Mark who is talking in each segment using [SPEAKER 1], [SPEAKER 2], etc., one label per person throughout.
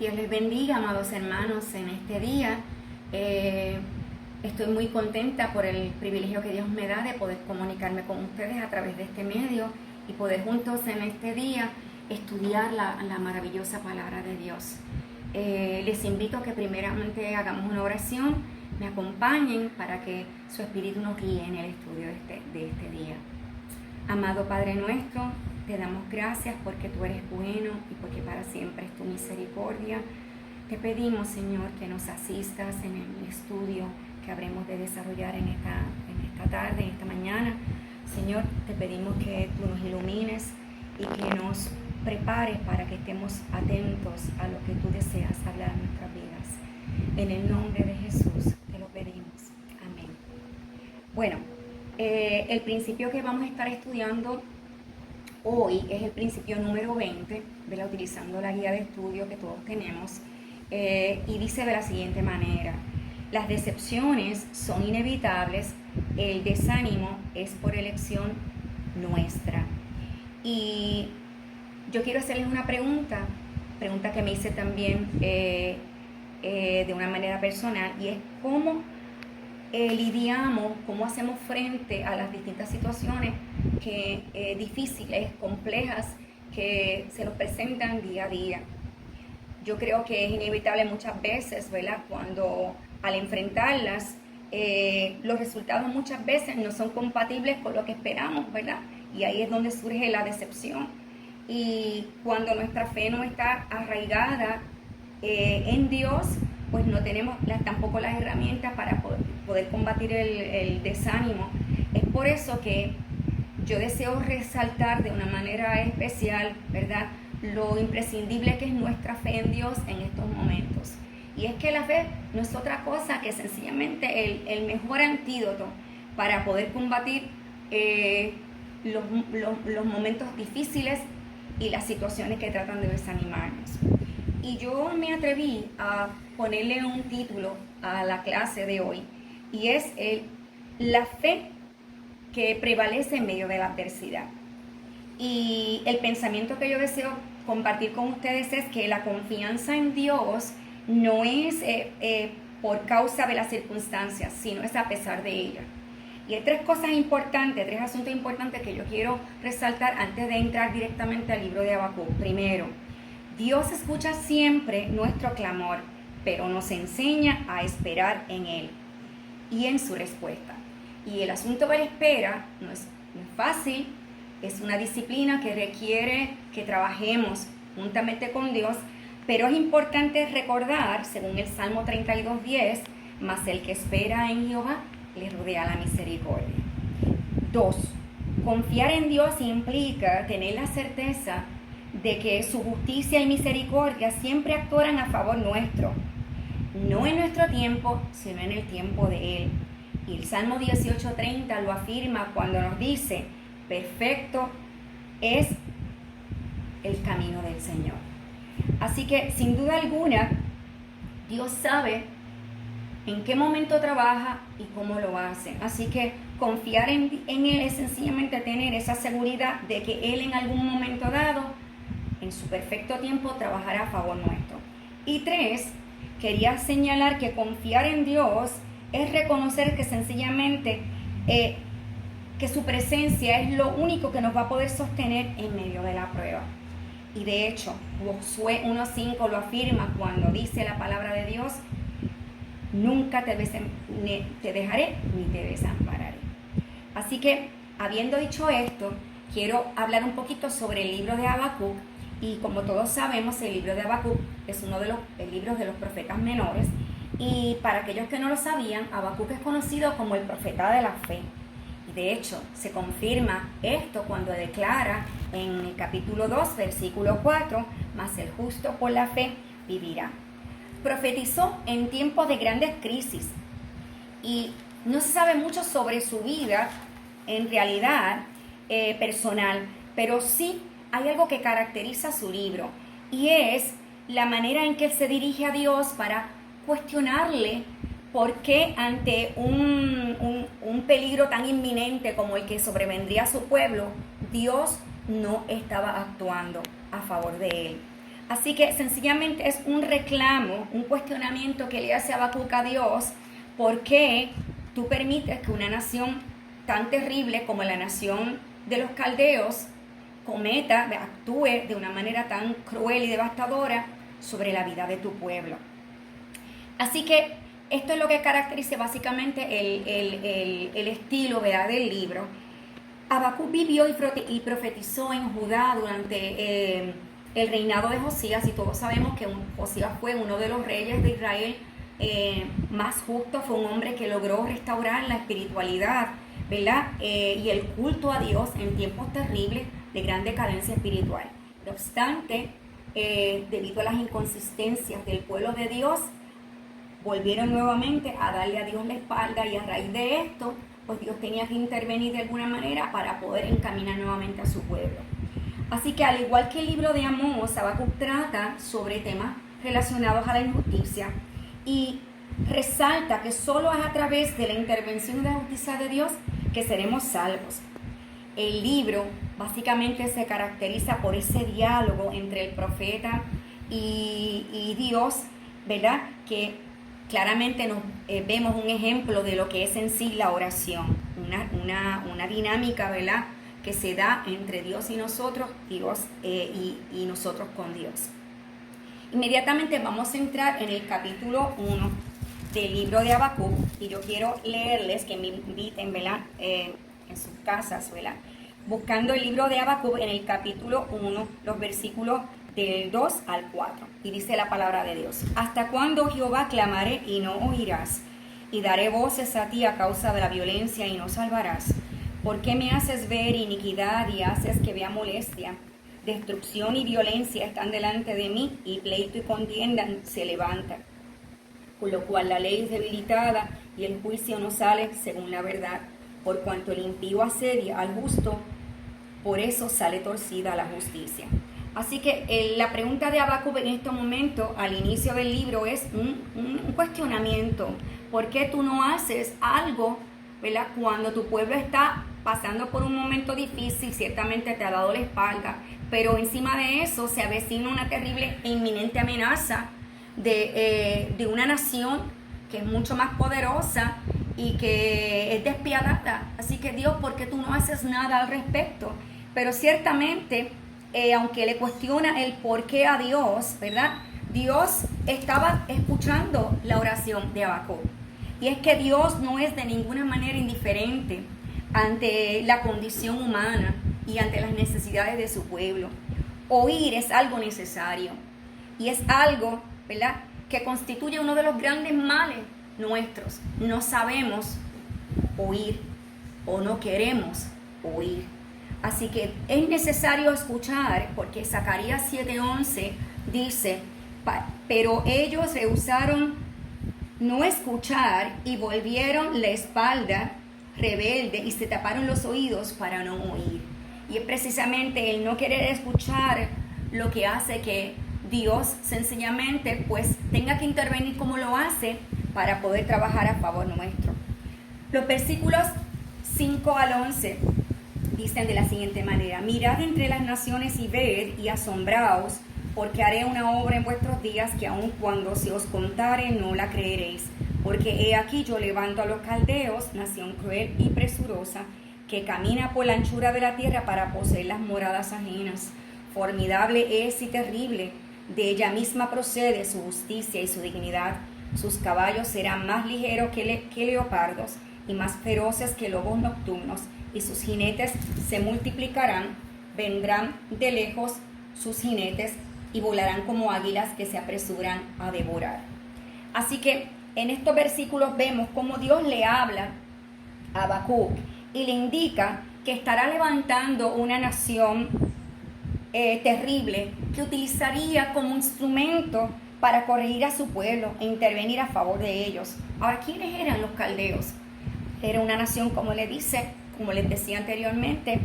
[SPEAKER 1] Dios les bendiga, amados hermanos, en este día. Estoy muy contenta por el privilegio que Dios me da de poder comunicarme con ustedes a través de este medio y poder juntos en este día estudiar la maravillosa palabra de Dios. Les invito a que primeramente hagamos una oración, me acompañen para que su espíritu nos guíe en el estudio de este día. Amado Padre nuestro, te damos gracias porque tú eres bueno y porque para siempre es tu misericordia. Te pedimos, Señor, que nos asistas en el estudio que habremos de desarrollar en esta tarde, en esta mañana. Señor, te pedimos que tú nos ilumines y que nos prepares para que estemos atentos a lo que tú deseas hablar en nuestras vidas. En el nombre de Jesús te lo pedimos. Amén. Bueno, el principio que vamos a estar estudiando hoy es el principio número 20, ¿verdad? Utilizando la guía de estudio que todos tenemos, y dice de la siguiente manera: las decepciones son inevitables, el desánimo es por elección nuestra. Y yo quiero hacerles una pregunta que me hice también de una manera personal, y es cómo lidiamos, cómo hacemos frente a las distintas situaciones difíciles, complejas, que se nos presentan día a día. Yo creo que es inevitable muchas veces, ¿verdad? Cuando al enfrentarlas, los resultados muchas veces no son compatibles con lo que esperamos, ¿verdad? Y ahí es donde surge la decepción. Y cuando nuestra fe no está arraigada en Dios, pues no tenemos tampoco las herramientas para poder combatir el desánimo. Es por eso que yo deseo resaltar de una manera especial, ¿verdad?, lo imprescindible que es nuestra fe en Dios en estos momentos. Y es que la fe no es otra cosa que sencillamente el mejor antídoto para poder combatir los momentos difíciles y las situaciones que tratan de desanimarnos. Y yo me atreví a ponerle un título a la clase de hoy, y es la fe que prevalece en medio de la adversidad. Y el pensamiento que yo deseo compartir con ustedes es que la confianza en Dios no es por causa de las circunstancias, sino es a pesar de ellas. Y hay tres asuntos importantes que yo quiero resaltar antes de entrar directamente al libro de Habacuc. Primero, Dios escucha siempre nuestro clamor, pero nos enseña a esperar en Él y en su respuesta. Y el asunto de la espera no es fácil, es una disciplina que requiere que trabajemos juntamente con Dios, pero es importante recordar, según el Salmo 32:10, mas el que espera en Jehová le rodea la misericordia. 2. Confiar en Dios implica tener la certeza de que su justicia y misericordia siempre actuarán a favor nuestro, no en nuestro tiempo, sino en el tiempo de Él. Y el Salmo 18:30 lo afirma cuando nos dice: perfecto es el camino del Señor. Así que, sin duda alguna, Dios sabe en qué momento trabaja y cómo lo hace. Así que confiar en Él es sencillamente tener esa seguridad de que Él en algún momento dado, en su perfecto tiempo, trabajará a favor nuestro. Y 3, quería señalar que confiar en Dios es reconocer que sencillamente que su presencia es lo único que nos va a poder sostener en medio de la prueba. Y de hecho, Josué 1:5 lo afirma cuando dice la palabra de Dios: nunca te dejaré ni te desampararé. Así que, habiendo dicho esto, quiero hablar un poquito sobre el libro de Habacuc. Y como todos sabemos, el libro de Habacuc es uno de los libros de los profetas menores. Y para aquellos que no lo sabían, Habacuc es conocido como el profeta de la fe. Y de hecho, se confirma esto cuando declara en el capítulo 2, versículo 4, mas el justo por la fe vivirá. Profetizó en tiempos de grandes crisis. Y no se sabe mucho sobre su vida, en realidad, personal, pero sí hay algo que caracteriza su libro, y es la manera en que él se dirige a Dios para cuestionarle por qué ante un peligro tan inminente como el que sobrevendría a su pueblo, Dios no estaba actuando a favor de él. Así que sencillamente es un reclamo, un cuestionamiento que le hace Habacuc a Dios. ¿Por qué tú permites que una nación tan terrible como la nación de los caldeos actúe de una manera tan cruel y devastadora sobre la vida de tu pueblo? Así que esto es lo que caracteriza básicamente el estilo, ¿verdad?, del libro. Habacuc vivió y profetizó en Judá durante el reinado de Josías, y todos sabemos que Josías fue uno de los reyes de Israel más justos. Fue un hombre que logró restaurar la espiritualidad, ¿verdad?, y el culto a Dios en tiempos terribles de gran decadencia espiritual. No obstante, debido a las inconsistencias del pueblo de Dios, volvieron nuevamente a darle a Dios la espalda, y a raíz de esto, pues Dios tenía que intervenir de alguna manera para poder encaminar nuevamente a su pueblo. Así que, al igual que el libro de Amós, Habacuc trata sobre temas relacionados a la injusticia y resalta que solo es a través de la intervención y la justicia de Dios que seremos salvos. El libro básicamente se caracteriza por ese diálogo entre el profeta y Dios, ¿verdad?, que claramente vemos un ejemplo de lo que es en sí la oración, una dinámica, ¿verdad?, que se da entre Dios y nosotros, Dios y nosotros con Dios. Inmediatamente vamos a entrar en el capítulo 1 del libro de Habacuc, y yo quiero leerles, que me inviten, ¿verdad?, en sus casas, ¿verdad?, buscando el libro de Habacuc en el capítulo 1, los versículos del 2 al 4. Y dice la palabra de Dios: ¿Hasta cuándo, Jehová, clamaré y no oirás? Y daré voces a ti a causa de la violencia y no salvarás. ¿Por qué me haces ver iniquidad y haces que vea molestia? Destrucción y violencia están delante de mí, y pleito y contienda se levantan. Por lo cual la ley es debilitada y el juicio no sale según la verdad. Por cuanto el impío asedia al justo, por eso sale torcida la justicia. Así que la pregunta de Habacuc en este momento, al inicio del libro, es un cuestionamiento. ¿Por qué tú no haces algo, ¿verdad?, cuando tu pueblo está pasando por un momento difícil? Ciertamente te ha dado la espalda, pero encima de eso se avecina una terrible e inminente amenaza de una nación que es mucho más poderosa y que es despiadada. Así que, Dios, ¿por qué tú no haces nada al respecto? Pero ciertamente, aunque le cuestiona el por qué a Dios, ¿verdad?, Dios estaba escuchando la oración de Habacuc. Y es que Dios no es de ninguna manera indiferente ante la condición humana y ante las necesidades de su pueblo. Oír es algo necesario, y es algo, ¿verdad?, que constituye uno de los grandes males nuestros. No sabemos oír, o no queremos oír. Así que es necesario escuchar, porque Zacarías 7:11 dice: pero ellos rehusaron no escuchar y volvieron la espalda rebelde y se taparon los oídos para no oír. Y es precisamente el no querer escuchar lo que hace que Dios sencillamente pues tenga que intervenir como lo hace para poder trabajar a favor nuestro. Los versículos 5 al 11 dicen de la siguiente manera: mirad entre las naciones y ved y asombraos, porque haré una obra en vuestros días que aun cuando se os contare no la creeréis. Porque he aquí yo levanto a los caldeos, nación cruel y presurosa, que camina por la anchura de la tierra para poseer las moradas ajenas. Formidable es y terrible, de ella misma procede su justicia y su dignidad. Sus caballos serán más ligeros que leopardos y más feroces que lobos nocturnos, y sus jinetes se multiplicarán, vendrán de lejos sus jinetes y volarán como águilas que se apresuran a devorar. Así que en estos versículos vemos cómo Dios le habla a Habacuc y le indica que estará levantando una nación terrible, que utilizaría como instrumento para corregir a su pueblo e intervenir a favor de ellos. Ahora, ¿quiénes eran los caldeos? Era una nación, como les decía anteriormente,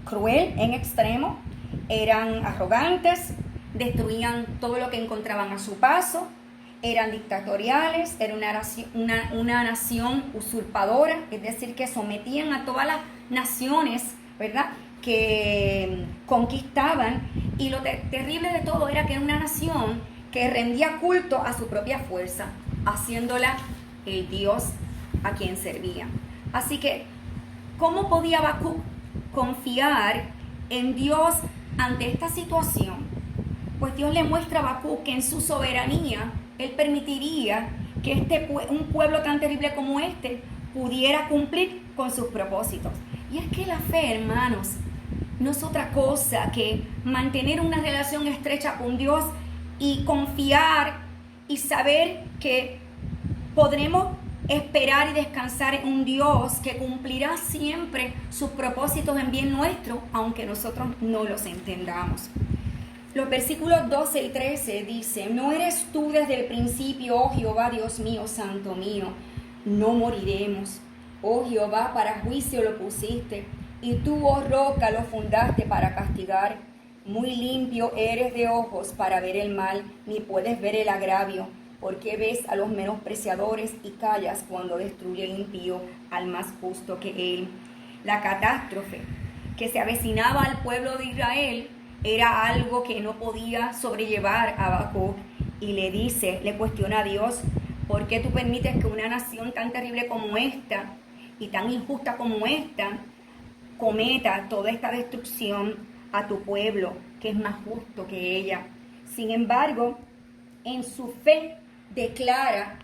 [SPEAKER 1] cruel en extremo. Eran arrogantes, destruían todo lo que encontraban a su paso, eran dictatoriales, era una nación usurpadora, es decir, que sometían a todas las naciones, ¿verdad?, que conquistaban, Y lo terrible de todo era que era una nación que rendía culto a su propia fuerza, haciéndola el Dios a quien servía. Así que, ¿cómo podía Habacuc confiar en Dios ante esta situación? Pues Dios le muestra a Habacuc que en su soberanía Él permitiría que un pueblo tan terrible como este pudiera cumplir con sus propósitos. Y es que la fe, hermanos, no es otra cosa que mantener una relación estrecha con Dios y confiar y saber que podremos esperar y descansar en un Dios que cumplirá siempre sus propósitos en bien nuestro, aunque nosotros no los entendamos. Los versículos 12 y 13 dicen: ¿No eres tú desde el principio, oh Jehová, Dios mío, santo mío? No moriremos. Oh Jehová, para juicio lo pusiste, y tú, oh roca, lo fundaste para castigar. Muy limpio eres de ojos para ver el mal, ni puedes ver el agravio. ¿Por qué ves a los menospreciadores y callas cuando destruye el impío al más justo que él? La catástrofe que se avecinaba al pueblo de Israel era algo que no podía sobrellevar a Habacuc, y le cuestiona a Dios: ¿por qué tú permites que una nación tan terrible como esta y tan injusta como esta cometa toda esta destrucción a tu pueblo, que es más justo que ella? Sin embargo, en su fe declara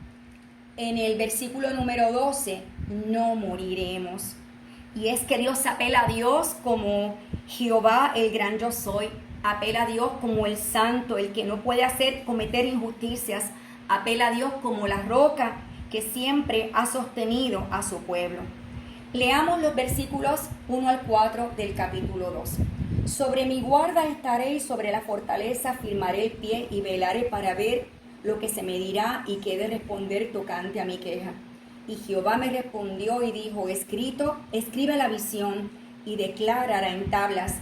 [SPEAKER 1] en el versículo número 12: no moriremos. Y es que Dios apela a Dios como Jehová, el gran yo soy. Apela a Dios como el santo, el que no puede cometer injusticias. Apela a Dios como la roca que siempre ha sostenido a su pueblo. Leamos los versículos 1 al 4 del capítulo 2. Sobre mi guarda estaré y sobre la fortaleza firmaré el pie y velaré para ver lo que se me dirá y qué de responder tocante a mi queja. Y Jehová me respondió y dijo: escribe la visión y declárala en tablas,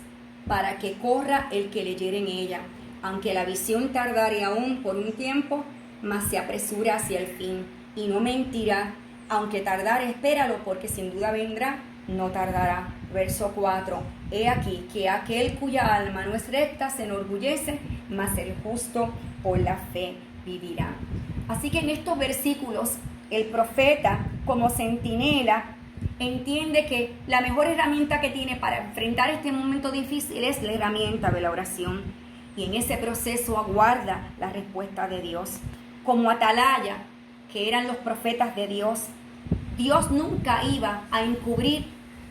[SPEAKER 1] para que corra el que leyere en ella. Aunque la visión tardare aún por un tiempo, mas se apresura hacia el fin, y no mentirá. Aunque tardare, espéralo, porque sin duda vendrá, no tardará. Verso 4. He aquí que aquel cuya alma no es recta se enorgullece, mas el justo por la fe vivirá. Así que en estos versículos, el profeta, como centinela, entiende que la mejor herramienta que tiene para enfrentar este momento difícil es la herramienta de la oración. Y en ese proceso aguarda la respuesta de Dios. Como atalaya, que eran los profetas de Dios, Dios nunca iba a encubrir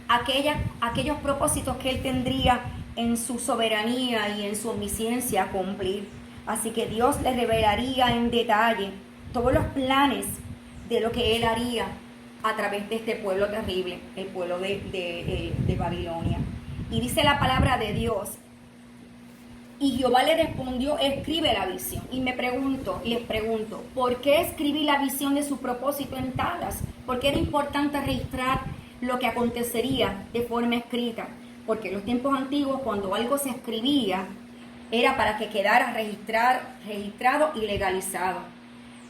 [SPEAKER 1] aquellos propósitos que Él tendría en su soberanía y en su omnisciencia a cumplir. Así que Dios le revelaría en detalle todos los planes de lo que Él haría a través de este pueblo terrible, el pueblo de Babilonia. Y dice la palabra de Dios: y Jehová le respondió: escribe la visión. Y les pregunto, ¿por qué escribí la visión de su propósito en tablas? ¿Por qué era importante registrar lo que acontecería de forma escrita? Porque en los tiempos antiguos, cuando algo se escribía, era para que quedara registrado y legalizado.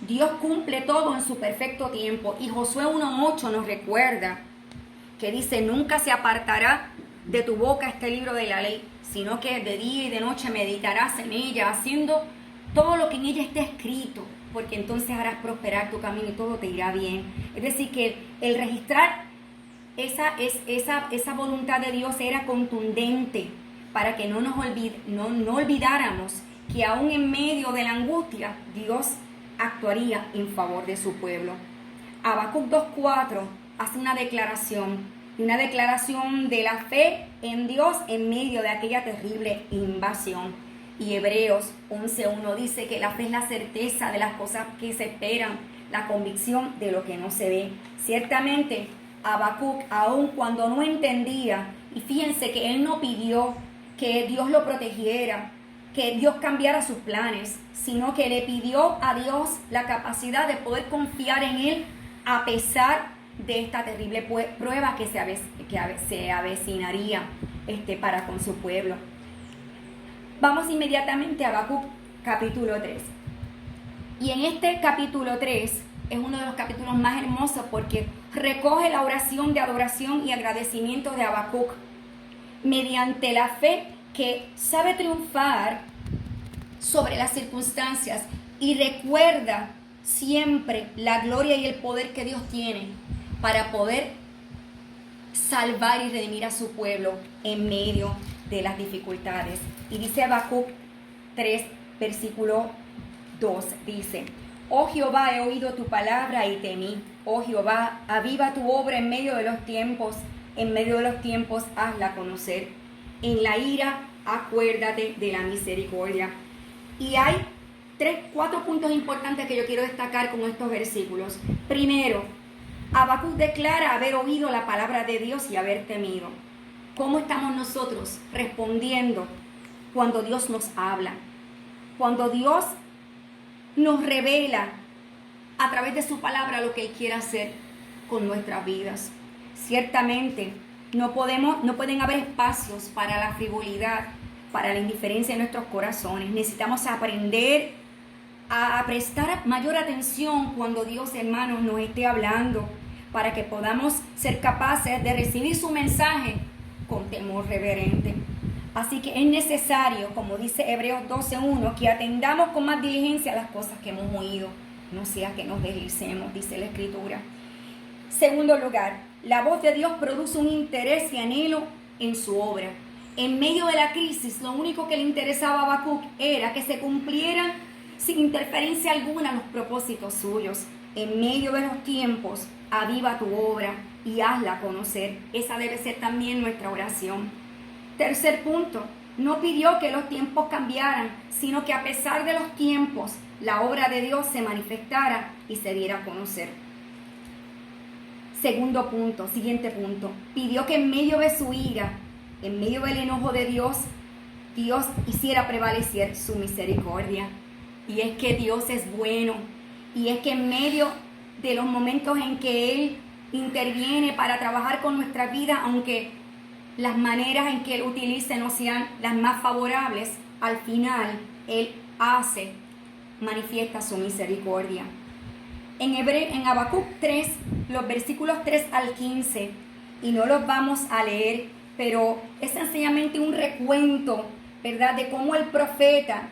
[SPEAKER 1] Dios cumple todo en su perfecto tiempo. Y Josué 1:8 nos recuerda que dice: nunca se apartará de tu boca este libro de la ley, sino que de día y de noche meditarás en ella, haciendo todo lo que en ella esté escrito, porque entonces harás prosperar tu camino y todo te irá bien. Es decir, que el registrar esa voluntad de Dios era contundente para que no olvidáramos que aún en medio de la angustia, Dios actuaría en favor de su pueblo. Habacuc 2:4 hace una declaración de la fe en Dios en medio de aquella terrible invasión. Y Hebreos 11:1 dice que la fe es la certeza de las cosas que se esperan, la convicción de lo que no se ve. Ciertamente, Habacuc, aun cuando no entendía, y fíjense que él no pidió que Dios lo protegiera, que Dios cambiara sus planes, sino que le pidió a Dios la capacidad de poder confiar en Él a pesar de esta terrible prueba que se avecinaría para con su pueblo. Vamos inmediatamente a Habacuc capítulo 3. Y en este capítulo 3 es uno de los capítulos más hermosos porque recoge la oración de adoración y agradecimiento de Habacuc. Mediante la fe que sabe triunfar sobre las circunstancias y recuerda siempre la gloria y el poder que Dios tiene para poder salvar y redimir a su pueblo en medio de las dificultades. Y dice Habacuc 3, versículo 2, dice: Oh Jehová, he oído tu palabra y temí. Oh Jehová, aviva tu obra en medio de los tiempos hazla conocer. En la ira, acuérdate de la misericordia. Y hay 4 puntos importantes que yo quiero destacar con estos versículos. Primero, Habacuc declara haber oído la palabra de Dios y haber temido. ¿Cómo estamos nosotros respondiendo cuando Dios nos habla? Cuando Dios nos revela a través de su palabra lo que Él quiere hacer con nuestras vidas. Ciertamente, no pueden haber espacios para la frivolidad, para la indiferencia en nuestros corazones. Necesitamos aprender a prestar mayor atención cuando Dios, hermanos, nos esté hablando, para que podamos ser capaces de recibir su mensaje con temor reverente. Así que es necesario, como dice Hebreos 12:1, que atendamos con más diligencia las cosas que hemos oído, no sea que nos deslicemos, dice la Escritura. Segundo lugar, la voz de Dios produce un interés y anhelo en su obra. En medio de la crisis, lo único que le interesaba a Habacuc era que se cumplieran sin interferencia alguna los propósitos suyos. En medio de los tiempos, aviva tu obra y hazla conocer. Esa debe ser también nuestra oración. Tercer punto, no pidió que los tiempos cambiaran, sino que a pesar de los tiempos, la obra de Dios se manifestara y se diera a conocer. Siguiente punto, pidió que en medio de su ira, en medio del enojo de Dios, Dios hiciera prevalecer su misericordia. Y es que Dios es bueno, y es que en medio de los momentos en que Él interviene para trabajar con nuestra vida, aunque las maneras en que Él utilice no sean las más favorables, al final Él manifiesta su misericordia. En Habacuc 3, los versículos 3 al 15, y no los vamos a leer, pero es sencillamente un recuento, ¿verdad?, de cómo el profeta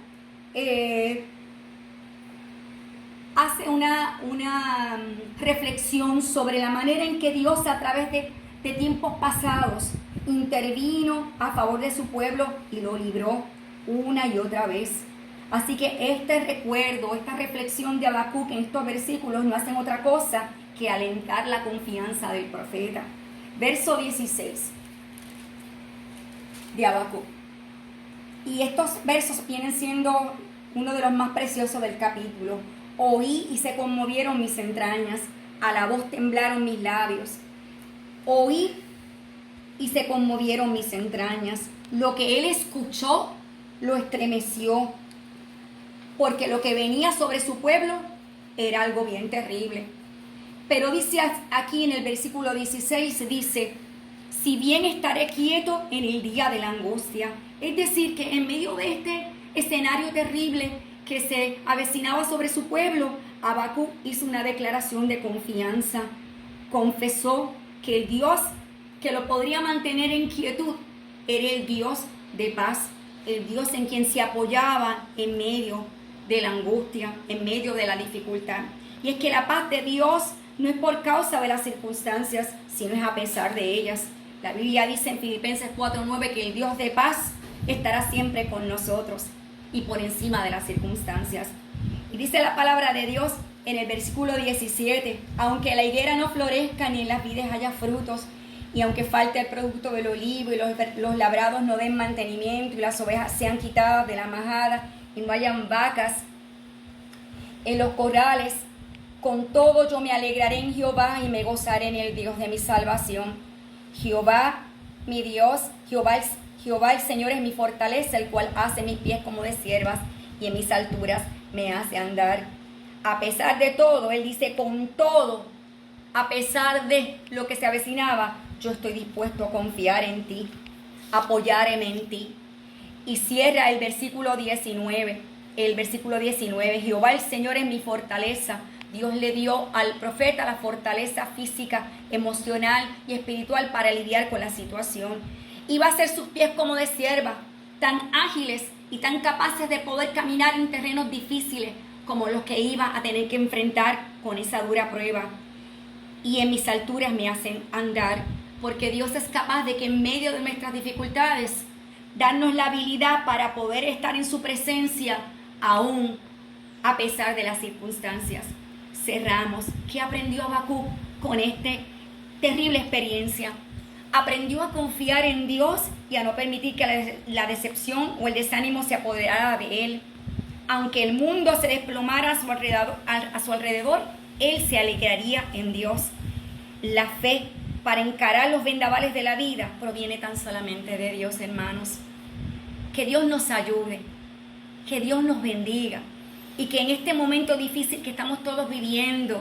[SPEAKER 1] hace una reflexión sobre la manera en que Dios, a través de tiempos pasados, intervino a favor de su pueblo y lo libró una y otra vez. Así que este recuerdo, esta reflexión de Habacuc en estos versículos no hacen otra cosa que alentar la confianza del profeta. Verso 16 de Habacuc. Y estos versos vienen siendo uno de los más preciosos del capítulo. Oí y se conmovieron mis entrañas, a la voz temblaron mis labios. Oí y se conmovieron mis entrañas. Lo que él escuchó lo estremeció, porque lo que venía sobre su pueblo era algo bien terrible. Pero dice aquí en el versículo 16, dice: si bien estaré quieto en el día de la angustia. Es decir, que en medio de este escenario terrible que se avecinaba sobre su pueblo, Habacuc hizo una declaración de confianza. Confesó que el Dios que lo podría mantener en quietud era el Dios de paz, el Dios en quien se apoyaba en medio de la angustia, en medio de la dificultad. Y es que la paz de Dios no es por causa de las circunstancias, sino es a pesar de ellas. La Biblia dice en Filipenses 4:9 que el Dios de paz estará siempre con nosotros y por encima de las circunstancias. Y dice la palabra de Dios en el versículo 17: aunque la higuera no florezca ni en las vides haya frutos, y aunque falte el producto del olivo y los labrados no den mantenimiento y las ovejas sean quitadas de la majada y no hayan vacas en los corrales, con todo yo me alegraré en Jehová y me gozaré en el Dios de mi salvación. Jehová, mi Dios, Jehová el Señor es mi fortaleza, el cual hace mis pies como de ciervas y en mis alturas me hace andar. A pesar de todo, él dice, con todo, a pesar de lo que se avecinaba, yo estoy dispuesto a confiar en ti, apoyarme en ti. Y cierra el versículo 19. Jehová el Señor es mi fortaleza. Dios le dio al profeta la fortaleza física, emocional y espiritual para lidiar con la situación. Iba a ser sus pies como de sierva, tan ágiles y tan capaces de poder caminar en terrenos difíciles como los que iba a tener que enfrentar con esa dura prueba. Y en mis alturas me hacen andar, porque Dios es capaz de que en medio de nuestras dificultades darnos la habilidad para poder estar en su presencia aún a pesar de las circunstancias. Cerramos. ¿Qué aprendió Habacuc con esta terrible experiencia? Aprendió a confiar en Dios y a no permitir que la decepción o el desánimo se apoderara de él. Aunque el mundo se desplomara a su alrededor, él se alegraría en Dios. La fe para encarar los vendavales de la vida proviene tan solamente de Dios, hermanos. Que Dios nos ayude, que Dios nos bendiga y que en este momento difícil que estamos todos viviendo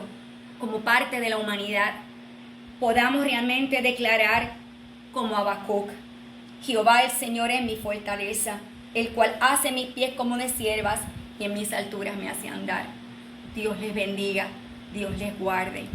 [SPEAKER 1] como parte de la humanidad, podamos realmente declarar como Habacuc: Jehová el Señor es mi fortaleza, el cual hace mis pies como de ciervas y en mis alturas me hace andar. Dios les bendiga, Dios les guarde.